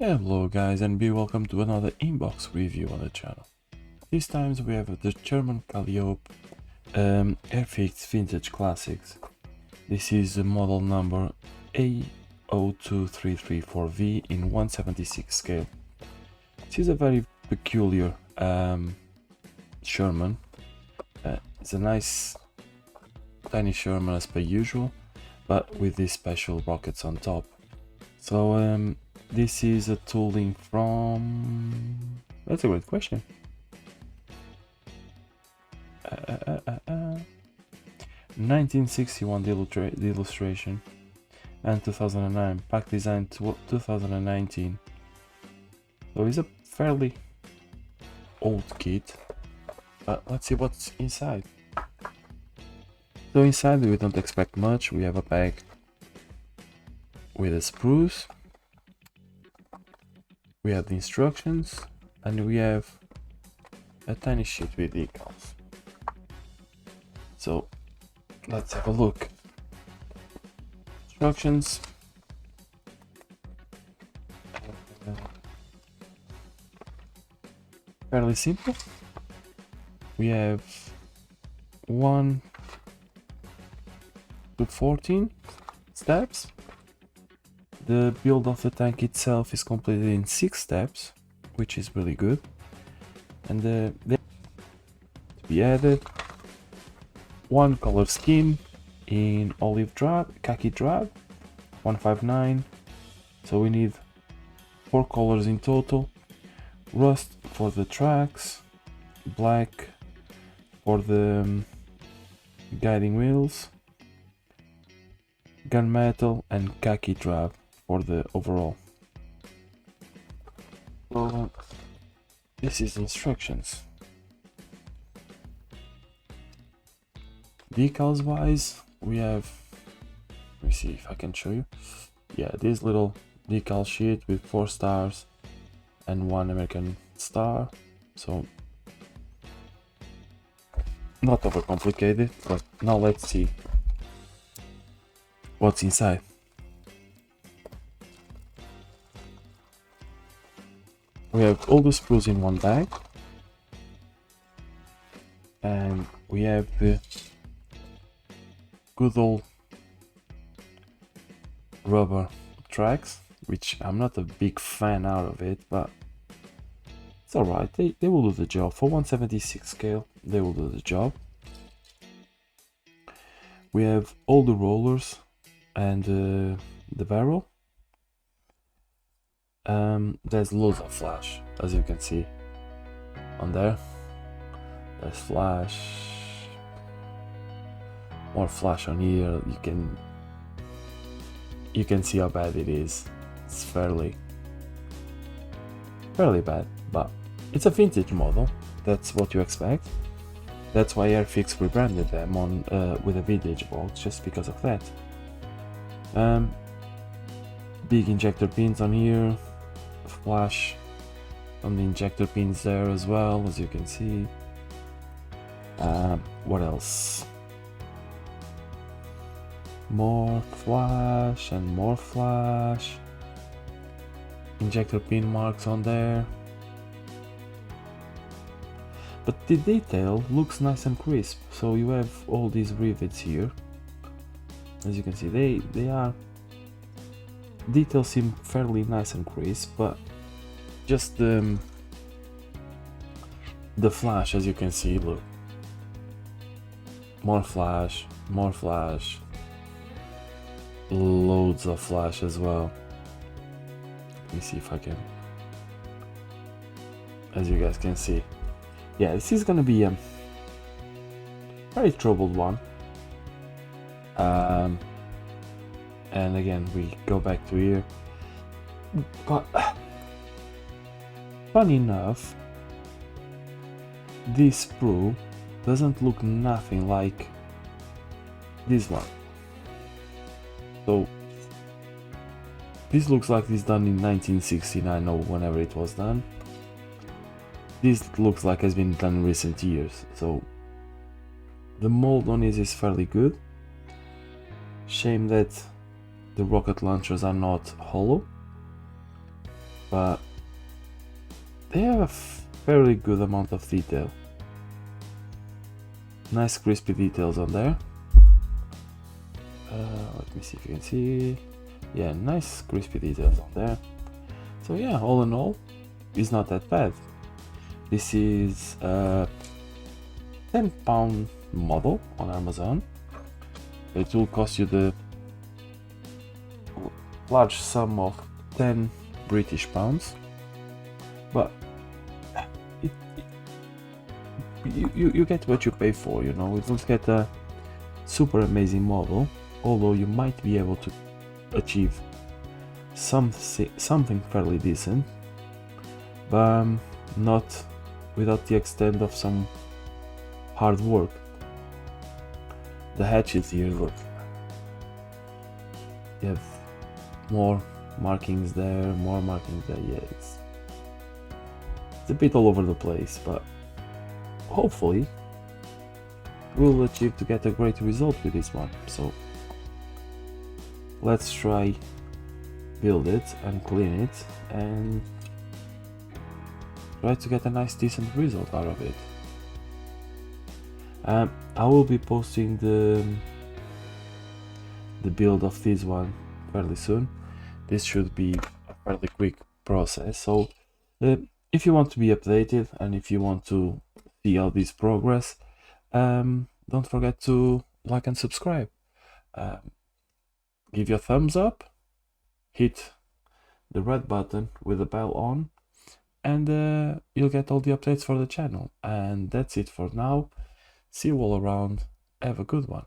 Hello guys, and be welcome to another inbox review on the channel. This time we have the Sherman Calliope Airfix Vintage Classics. This is the model number A02334V in 176 scale. This is a very peculiar Sherman. It's a nice tiny Sherman as per usual, but with these special rockets on top. So this is a tooling from... That's a great question. 1961 the illustration, and 2009 pack design to 2019. So it's a fairly old kit, but let's see what's inside. So inside we don't expect much. We have a bag with the sprues, we have the instructions, and we have a tiny sheet with decals. So let's have a look. Instructions. Fairly simple. We have 1 to 14 steps. The build of the tank itself is completed in 6 steps, which is really good. And to be added, 1 color scheme in olive drab, khaki drab, 159. So we need 4 colors in total. Rust for the tracks, black for the guiding wheels, gunmetal, and khaki drab for the overall. So this is instructions. Decals wise, we have, let me see if I can show you. Yeah, this little decal sheet with 4 stars and 1 American star. So not overcomplicated, but now let's see what's inside. We have all the sprues in one bag, and we have the good old rubber tracks, which I'm not a big fan out of it, but it's alright, they will do the job. For 176 scale, they will do the job. We have all the rollers and the barrel. There's loads of flash, as you can see on there. There's flash, more flash on here. You can see how bad it is. It's fairly bad, but it's a vintage model. That's what you expect. That's why Airfix rebranded them on with a vintage box, just because of that. Big injector pins on here, flash on the injector pins there as well, as you can see. What else? More flash and more flash. Injector pin marks on there. But the detail looks nice and crisp. So you have all these rivets here. As you can see, they are... Details seem fairly nice and crisp, but just the flash, as you can see, look. More flash, loads of flash as well. Let me see if I can, as you guys can see. Yeah, this is gonna be a very troubled one. And again, we go back to here. But funny enough, this sprue doesn't look nothing like this one. So this looks like this done in 1969 or whenever it was done. This looks like has been done in recent years. So the mold on this is fairly good. Shame that the rocket launchers are not hollow. but they have a fairly good amount of detail. Nice crispy details on there. Let me see if you can see. Yeah, nice crispy details on there. So yeah, all in all, it's not that bad. This is a £10 model on Amazon. It will cost you the large sum of 10 British pounds, but you get what you pay for, you know. You don't get a super amazing model, although you might be able to achieve something fairly decent, but not without the extent of some hard work. The hatches here, look, you have more markings there, more markings there. Yeah, it's a bit all over the place, but hopefully we'll achieve to get a great result with this one. So let's try build it and clean it and try to get a nice decent result out of it. I will be posting the build of this one fairly soon. This should be a fairly quick process, so if you want to be updated and if you want to see all this progress, don't forget to like and subscribe. Give your thumbs up, hit the red button with the bell on, and you'll get all the updates for the channel. And that's it for now. See you all around. Have a good one.